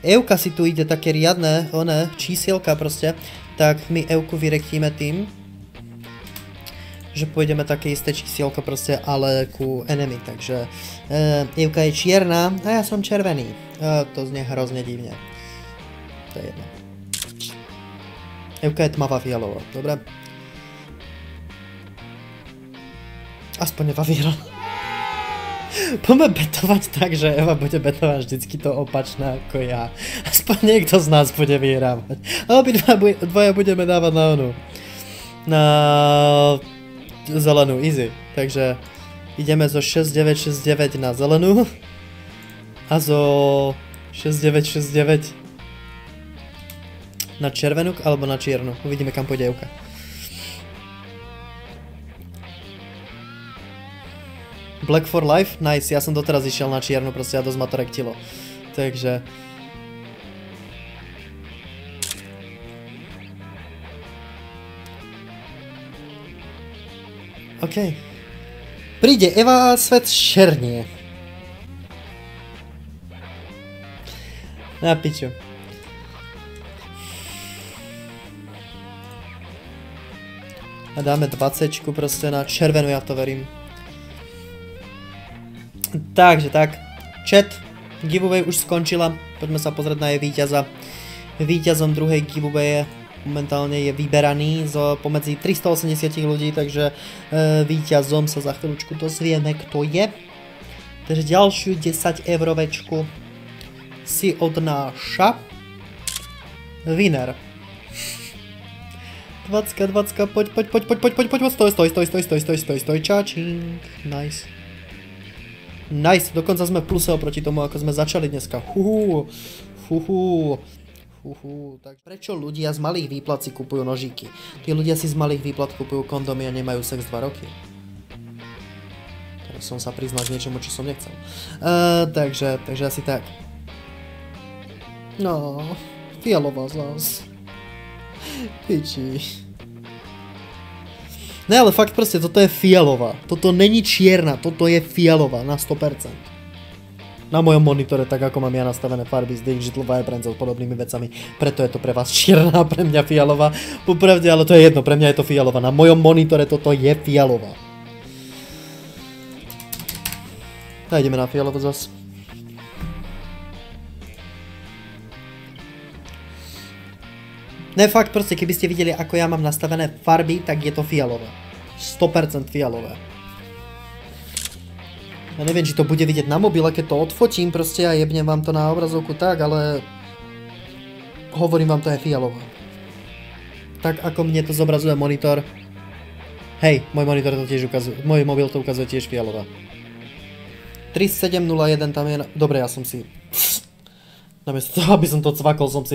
Euka si tu ide také riadne, čísielka proste, tak my Euku vyrektíme tým, že pôjdeme také isté čísielko proste, ale ku enemy, takže Euka je čierna a ja som červený. To znie hrozne divne. To je jedno. Euka je tmavá fialová, dobre? Aspoň Eva vyhrala. Poďme betovať tak, že Eva bude betovať vždycky to opačné ako ja. Aspoň niekto z nás bude vyhrávať. A obidvaja budeme dávať na onu. Na zelenú, easy. Takže ideme zo 6969 na zelenú. A zo 6969 na červenú alebo na čiernu. Uvidíme, kam pôjde Euka. Black for life? Nice, ja som doteraz išiel na čiernu, proste a dosť ma to rektilo. Takže... OK. Príde Eva a svet šernie. Na piču. A dáme 20 proste na červenú, ja to verím. Takže tak, chat, giveaway už skončila, poďme sa pozrieť na jej víťaza. Víťazom druhej giveaway momentálne je vyberaný pomedzi 380 ľudí, takže víťazom sa za chvíľučku dozvieme, kto je. Takže ďalšiu 10 eurovečku si odnáša winner. 20, poď, stoj, čačing, nice. Nice, dokonca sme v pluse oproti tomu, ako sme začali dneska. Tak prečo ľudia z malých výplat si kupujú nožíky? Tí ľudia si z malých výplat kupujú kondomy a nemajú sex 2 roky. Teraz som sa priznal k niečomu, čo som nechcel. Takže asi tak. No, fialová zás. Piči. Ne, ale fakt proste, toto je fialová. Toto není čierna, toto je fialová na 100%. Na mojom monitore, tak ako mám ja nastavené farby z Digital Vibrance s podobnými vecami. Preto je to pre vás čierna, pre mňa fialová. Popravde, ale to je jedno, pre mňa je to fialová. Na mojom monitore toto je fialová. A ideme na fialovú zas. Ne, fakt proste, keby ste videli, ako ja mám nastavené farby, tak je to fialové. 100% fialové. Ja neviem, či to bude vidieť na mobile, keď to odfotím proste a jebnem vám to na obrazovku tak, ale... Hovorím vám, to je fialové. Tak ako mne to zobrazuje monitor. Hej, môj monitor to tiež ukazuje, môj mobil to ukazuje tiež fialová. 3701 tam je... Dobre, ja som si... Namiesto toho, aby som to cvakol, som si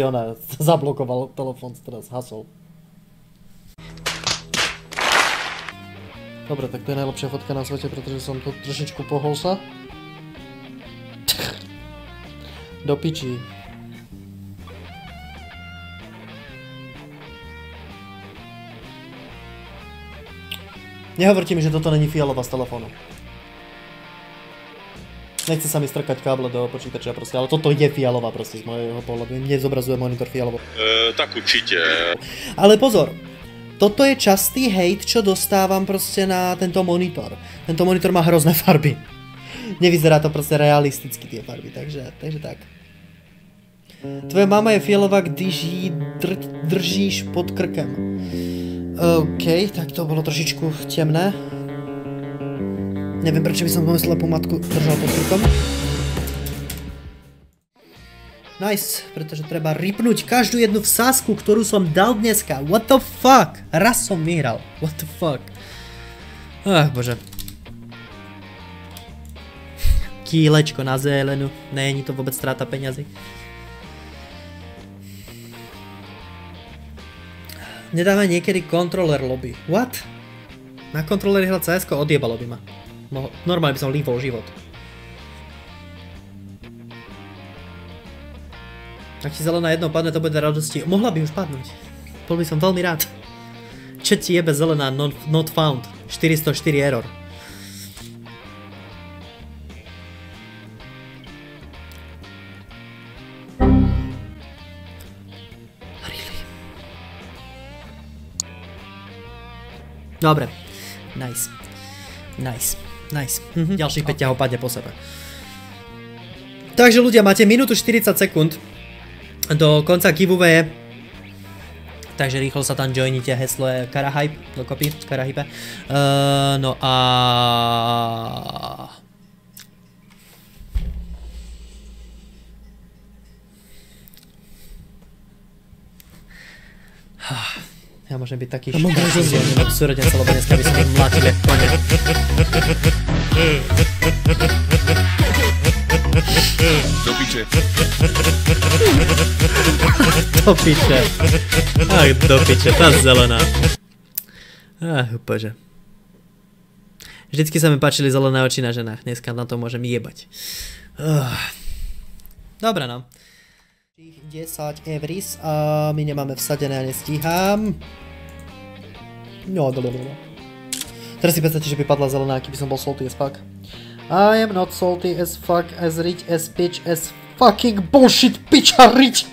zablokoval telefón, teraz hasol. Dobre, tak to je najlepšia fotka na svete, pretože som to trošičku pohol sa. Do piči. Nehovorte mi, že toto není fialová z telefónu. Nechce sa mi strkať káble do počítača proste, ale toto je fialová proste z mojho pohľadu. Mne zobrazuje monitor fialovo. Tak určite. Ale pozor, toto je častý hejt, čo dostávam proste na tento monitor. Tento monitor má hrozné farby. Nevyzerá to proste realisticky tie farby, takže tak. Tvoja mama je fialová, když ji držíš pod krkem. OK, tak to bolo trošičku temné. Neviem, prečo by som moju slepú matku držal pod krkom. Nice, pretože treba ripnúť každú jednu vsázku, ktorú som dal dneska. What the fuck? Raz som vyhral. What the fuck? Ach, bože. Kílečko na zelenú. Není to vôbec stráta peňazí. Nedáme niekedy kontroler lobby. What? Na kontroleri hrať CS-ko odjebalo by ma. Normálne by som lípol život. Ak ti zelená jednou padne, to bude radosti. Mohla by už padnúť. Bol by som veľmi rád. Čo ti jebe zelená not found? 404 error. Dobre. Nice. Nice. Nice. Ďalších 5 ťahov padne po sebe. Takže ľudia, máte minútu 40 sekúnd do konca giveaway. Takže rýchlo sa tam joinite, heslo je Karahype, dokopy, Karahype. No a... Ja môžem byť taký šťastný obsúrodenca, lebo dneska by som ich mlátil jak kone. Do piče. Do piče. Ach, do piče, tá zelená. Ach, bože. Vždycky sa mi páčili zelené oči na ženách, dneska na to môžem jebať. Dobre no. 10 evris a my nemáme vsadené a nestíham. No, dobre. Teraz si predstavte, že by padla zelená, keby som bol salty as fuck. I am not salty as fuck, as rich as bitch, as fucking bullshit bitch a rich.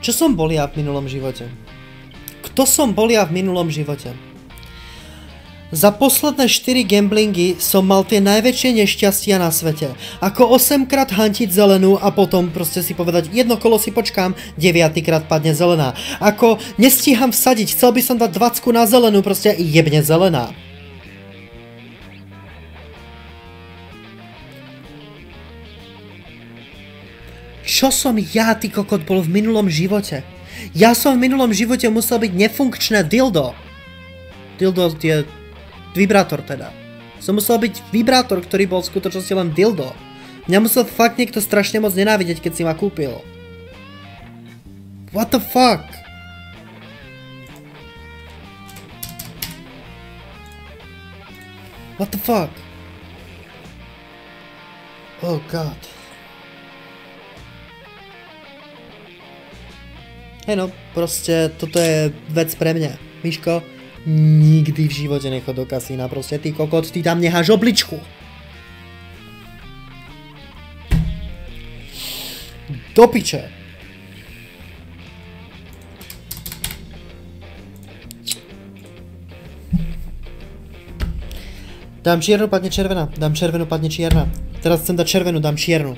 Čo som bol ja v minulom živote? Kto som bol ja v minulom živote? Za posledné 4 gamblingy som mal tie najväčšie nešťastia na svete. Ako 8 krát hantiť zelenú a potom proste si povedať jedno kolo si počkám, 9 krát padne zelená. Ako nestíham vsadiť, chcel by som dať 20 na zelenú, proste jebne zelená. Čo som ja, ty kokot, bol v minulom živote? Ja som v minulom živote musel byť nefunkčné dildo. Dildo je vibrátor teda. Som musel byť vibrátor, ktorý bol v skutočnosti len dildo. Mňa musel fakt niekto strašne moc nenávidieť, keď si ma kúpil. What the fuck? What the fuck? Oh god. Hej no, proste toto je vec pre mňa. Miško, nikdy v živote nechod do kasína, proste ty kokot, ty tam necháš obličku. Do piče. Dám čiernu, padne červená. Dám červenú, padne čierna. Teraz chcem dať červenú, dám čiernu.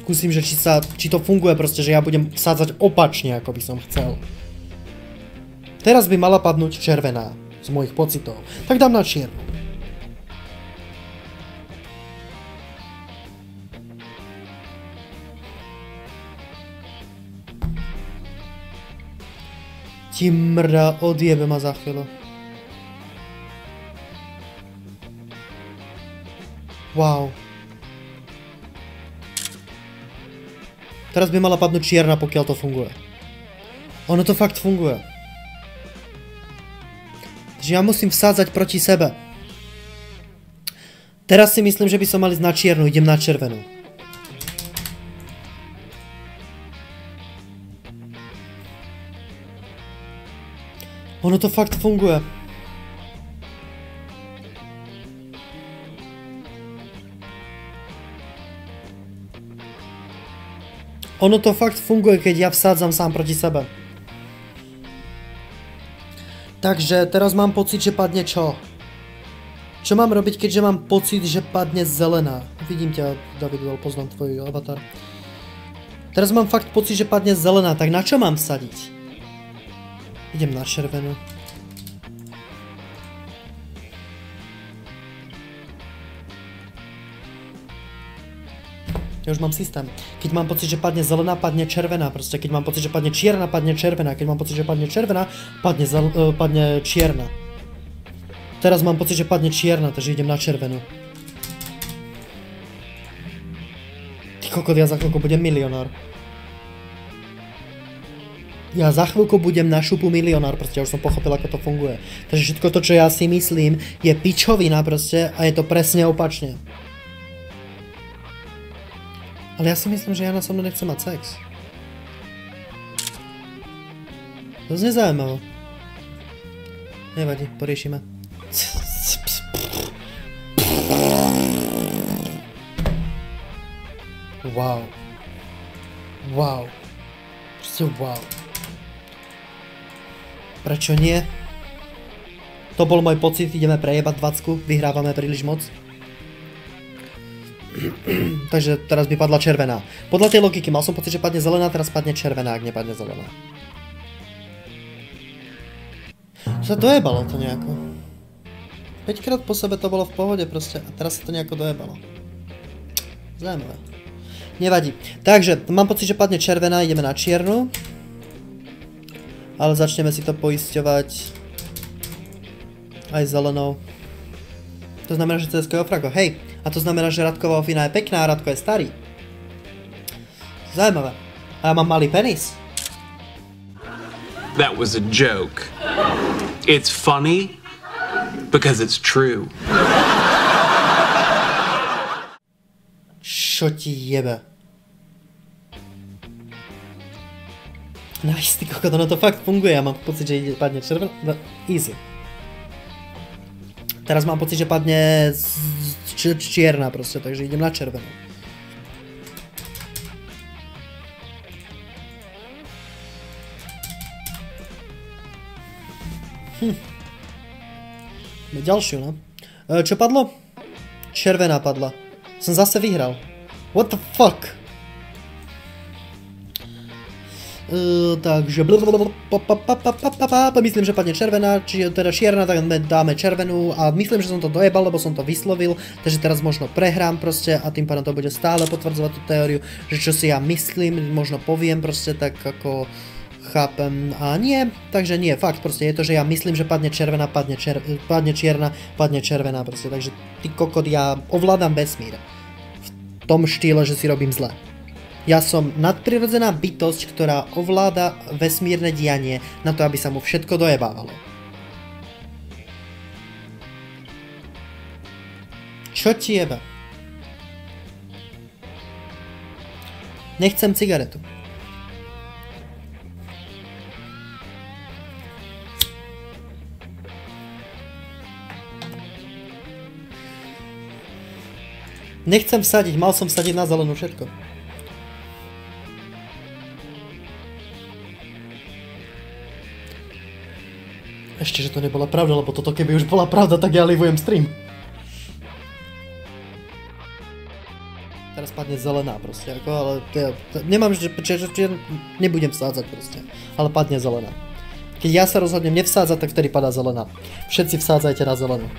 Skúsim, že či to funguje proste, že ja budem sádzať opačne, ako by som chcel. Teraz by mala padnúť červená, z mojich pocitov. Tak dám na čiernu. Ti mrda, odjebe ma za chvíľu. Wow. Teraz by mala padnúť čierna, pokiaľ to funguje. Ono to fakt funguje. Takže ja musím vsádzať proti sebe. Teraz si myslím, že by som mal ísť na čiernu, idem na červenú. Ono to fakt funguje. Ono to fakt funguje, keď ja vsádzam sám proti sebe. Takže teraz mám pocit, že padne čo? Čo mám robiť, keďže mám pocit, že padne zelená? Vidím ťa, David, poznám tvoj avatar. Teraz mám fakt pocit, že padne zelená, tak na čo mám vsadiť? Idem na červenú. Ja už mám systém. Keď mám pocit, že padne zelená, padne červená. Proste keď mám pocit, že padne čierna, padne červená. Keď mám pocit, že padne červená, padne čierna. Teraz mám pocit, že padne čierna, takže idem na červenú. Ty kokot, ja za chvíľku budem milionár. Ja za chvíľku budem na šupu milionár, proste ja už som pochopil, ako to funguje. Takže všetko to, čo ja si myslím, je pičovina proste a je to presne opačne. Ale ja si myslím, že Jana so mnou nechce mať sex. To je nezaujímavé. Nevadí, poriešime. Wow. Wow. Proste wow. Prečo nie? To bol môj pocit, ideme prejebať 20, vyhrávame príliš moc. Takže teraz by padla červená. Podľa tej logiky mal som pocit, že padne zelená, teraz padne červená, ak nepadne zelená. Sa dojebalo to nejako. 5 krát po sebe to bolo v pohode proste a teraz sa to nejako dojebalo. Zaujímavé. Nevadí. Takže mám pocit, že padne červená, ideme na čiernu. Ale začneme si to poisťovať aj zelenou. To znamená, že CSK je ofrago. Hej, a to znamená, že Radková ofina je pekná a Radko je starý. Zaujímavé. A ja mám malý penis. That was a joke. It's funny because it's true. Čo ti jebe? Nice, ty kokot, ono to fakt funguje, ja mám pocit, že ide padne červená. No, easy. Teraz mám pocit, že padne čierna proste, takže idem na červenú. Ďalšiu, no. Čo padlo? Červená padla. Som zase vyhral. What the fuck? Takže myslím, že padne červená, čiže teda čierna, tak dáme červenú a myslím, že som to dojebal, lebo som to vyslovil, takže teraz možno prehrám proste a tým pádom to bude stále potvrdzovať tú teóriu, že čo si ja myslím, možno poviem proste tak ako chápem a nie, takže nie, fakt proste je to, že ja myslím, že padne červená, padne čierna, padne červená proste, takže ty kokot, ja ovládam vesmír v tom štýle, že si robím zle. Ja som nadprirodzená bytosť, ktorá ovláda vesmírne dianie na to, aby sa mu všetko dojebávalo. Čo ti jebe? Nechcem cigaretu. Nechcem vsadiť, mal som vsadiť na zelenú všetko. Ešte, že to nebola pravda, lebo toto keby už bola pravda, tak ja livujem stream. Teraz padne zelená proste, ako, ale nemám, že nebudem vsádzať proste, ale padne zelená. Keď ja sa rozhodnem nevsádzať, tak vtedy padá zelená. Všetci vsádzajte na zelenú.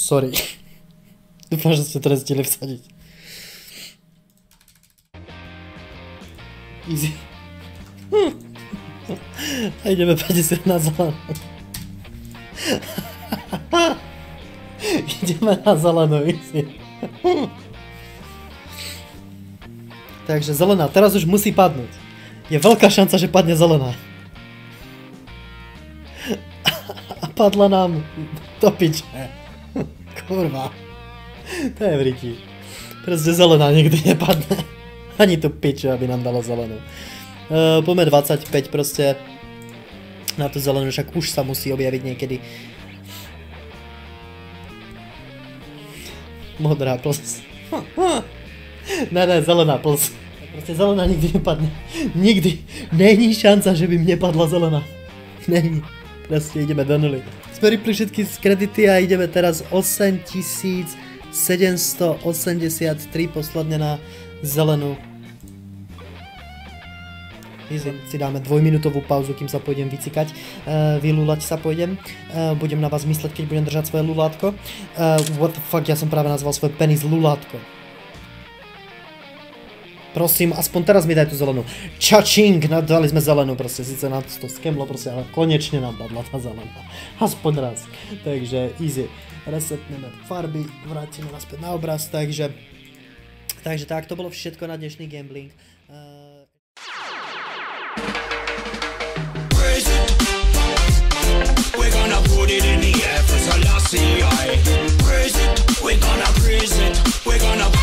Sorry. Dúfam, že ste to nestihli vsadiť. Easy. A ideme 50 na zelenú. Ideme na zelenú, easy. Takže zelená, teraz už musí padnúť. Je veľká šanca, že padne zelená. A padla nám do piče. Kurva. To je vriti. Proste zelená nikdy nepadne. Ani tu piču, aby nám dala zelenú. Poďme 25 proste. Na tú zelenú, však už sa musí objaviť niekedy. Modrá plus. Ne, zelená plus. Proste zelená nikdy nepadne. Nikdy. Není šanca, že by mne padla zelená. Není. Proste ideme do nuly. Sme ripli všetky kredity a ideme teraz 8783 posledne na zelenú. Si dáme 2-minútovú pauzu, kým sa pôjdem vycikať. Vylúlať sa pôjdem. Budem na vás mysleť, keď budem držať svoje lulátko. What the fuck, ja som práve nazval svoj penis lulátko. Prosím, aspoň teraz mi daj tú zelenú. Čačing, dali sme zelenú proste, síce nám to skemlo proste, ale konečne nám padla tá zelená. Aspoň raz. Takže easy. Resetneme farby, vrátime naspäť na obraz, takže tak, to bolo všetko na dnešný gambling. We're gonna put it in the air. gonna